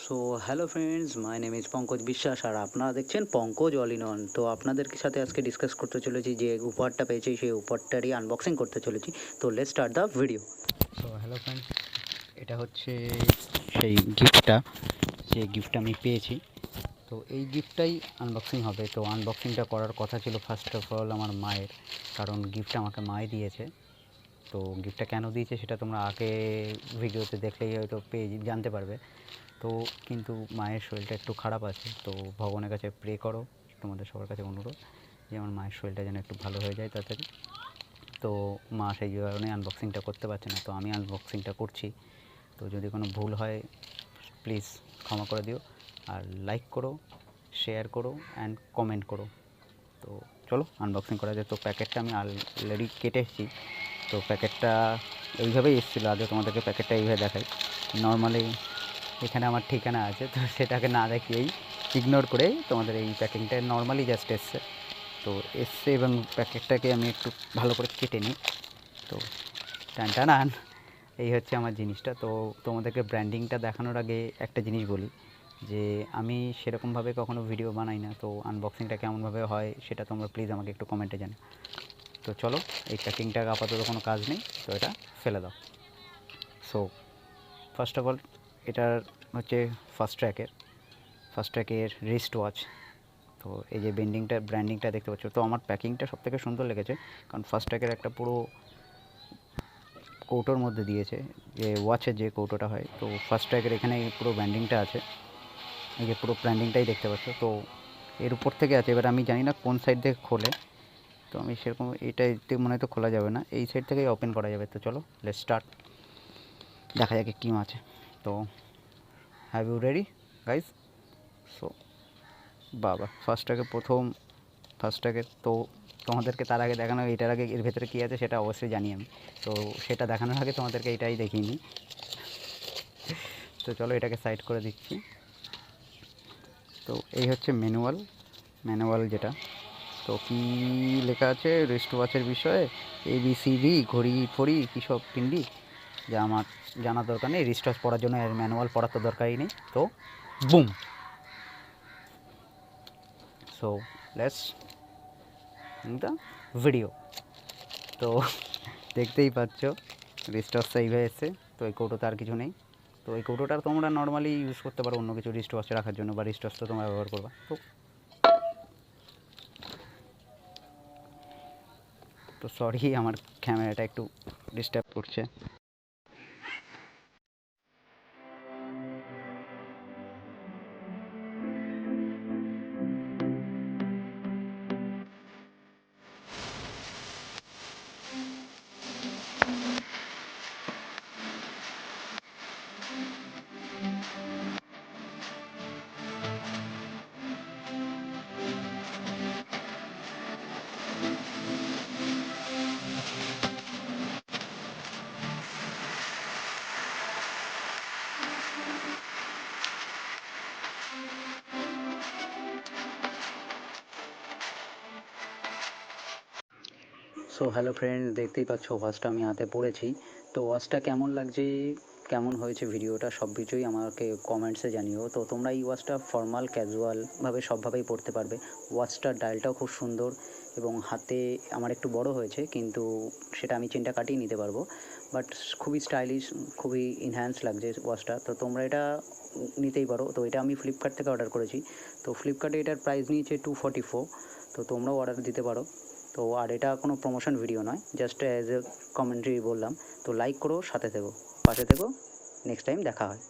So hello friends, my name is Pankaj বিশ্বাস আর আপনারা দেখছেন পঙ্কজ অল ইন অন। তো আপনাদের সাথে আজকে ডিসকাস করতে চলেছি যে উপহারটা পেয়েছি সেই উপহারটারই আনবক্সিং করতে চলেছি। তো let's start the video. So hello friends, এটা হচ্ছে সেই গিফটটা, যে গিফটটা আমি পেয়েছি। তো এই গিফটটাই আনবক্সিং হবে। তো আনবক্সিংটা করার কথা ছিল ফার্স্ট অফ অল আমার মায়ের, কারণ গিফটটা আমাকে মাই দিয়েছে। তো গিফটটা কেন দিয়েছে সেটা তোমরা আগে ভিডিওতে দেখলেই হয়তো পেয়ে জানতে পারবে। তো কিন্তু মায়ের শরীরটা একটু খারাপ আছে, তো ভগবানের কাছে প্রে করো, তোমাদের সবার কাছে অনুরোধ যে আমার মায়ের শরীরটা যেন একটু ভালো হয়ে যায় তাড়াতাড়ি। তো মা সেই কারণে আনবক্সিংটা করতে পারছে না, তো আমি আনবক্সিংটা করছি। তো যদি কোনো ভুল হয় প্লিজ ক্ষমা করে দিও, আর লাইক করো, শেয়ার করো অ্যান্ড কমেন্ট করো। তো চলো আনবক্সিং করা যায়। তো প্যাকেটটা আমি অলরেডি কেটে এসেছি। তো প্যাকেটটা এইভাবেই এসেছিলো, আগে তোমাদেরকে প্যাকেটটা এইভাবে দেখাই। নর্মালি এখানে আমার ঠিকানা আছে, তো সেটাকে না দেখিয়েই ইগনোর করে তোমাদের এই প্যাকিংটা নর্মালি জাস্ট এসছে। তো এসছে এবং প্যাকেটটাকে আমি একটু ভালো করে কেটে নিই। তো টান এই হচ্ছে আমার জিনিসটা। তো তোমাদেরকে ব্র্যান্ডিংটা দেখানোর আগে একটা জিনিস বলি, যে আমি সেরকমভাবে কখনো ভিডিও বানাই না। তো আনবক্সিংটা কেমনভাবে হয় সেটা তোমরা প্লিজ আমাকে একটু কমেন্টে জানাও। তো চলো, এই প্যাকিংটা আপাতত কোনো কাজ নেই, তো এটা ফেলে দাও। সো ফার্স্ট অফ অল এটার হচ্ছে ফার্স্ট ট্র্যাকের রিস্ট ওয়াচ। তো এই যে ব্র্যান্ডিংটা দেখতে পাচ্ছ। তো আমার প্যাকিংটা সবথেকে সুন্দর লেগেছে, কারণ ফার্স্ট ট্র্যাকের একটা পুরো কৌটোর মধ্যে দিয়েছে, যে ওয়াচের যে কৌটোটা হয়। তো ফার্স্ট ট্র্যাকের এখানে পুরো ব্র্যান্ডিংটা আছে, এই যে পুরো ব্র্যান্ডিংটাই দেখতে পাচ্ছ। তো এর উপর থেকে আছে, এবার আমি জানি না কোন সাইড থেকে খোলে। তো আমি সেরকম এটা মনে হয় তো খোলা যাবে না, এই সাইড থেকেই ওপেন করা যাবে। তো চলো লেটস স্টার্ট, দেখা যাক কী আছে। তো have you ready guys? So বাবা, ফার্স্ট ট্র্যাকের তো তোমাদেরকে তার আগে দেখানো, এটার আগে এর ভেতরে কী আছে সেটা অবশ্যই জানি আমি। তো সেটা দেখানোর আগে তোমাদেরকে এটাই দেখিয়ে নিই। তো চলো এটাকে সাইড করে দিচ্ছি। তো এই হচ্ছে ম্যানুয়াল যেটা। তো কী লেখা আছে রিস্ট ওয়াচের বিষয়ে, ABCD ঘড়ি ফড়ি কী সব পিন্ডি, যা আমার জানার দরকার নেই। রিস্ট ওয়াচ পড়ার জন্য এর ম্যানুয়াল পড়ার তো দরকারই নেই। তো broom, so let's the video. তো দেখতেই পাচ্ছ রিস্ট ওয়াচটা এইভাবে এসছে। তো এই কৌটোতে আর কিছু নেই। তো এই কৌটোটা তোমরা নর্মালি ইউজ করতে পারো অন্য কিছু রিস্ট ওয়াচে রাখার জন্য, বা রিস্ট ওয়াচটা তোমরা ব্যবহার করবা। তো সরি, আমার ক্যামেরাটা একটু ডিস্টার্ব করছে। সো হ্যালো ফ্রেন্ড, দেখতেই পাচ্ছ ওয়াচটা আমি হাতে পড়েছি। তো ওয়াচটা কেমন লাগছে, কেমন হয়েছে ভিডিওটা, সব কিছুই আমাকে কমেন্টসে জানিও। তো তোমরা এই ওয়াচটা ফর্মাল ক্যাজুয়ালভাবে সবভাবেই পড়তে পারবে। ওয়াচটার ডায়ালটাও খুব সুন্দর, এবং হাতে আমার একটু বড় হয়েছে, কিন্তু সেটা আমি চেনটা কাটিয়ে নিতে পারবো। বাট খুবই স্টাইলিশ, খুবই ইনহ্যান্স লাগছে ওয়াচটা। তো তোমরা এটা নিতেই পারো। তো এটা আমি ফ্লিপকার্ট থেকে অর্ডার করেছি। তো ফ্লিপকার্টে এটার প্রাইস নিয়েছে 244। তো তোমরাও অর্ডার দিতে পারো। তো আর এটা কোনো প্রমোশন ভিডিও নয়, জাস্ট অ্যাজ এ কমেন্ট্রি বললাম। তো লাইক করো, সাথে থেকো, পাশে থেকো, নেক্সট টাইম দেখা হয়।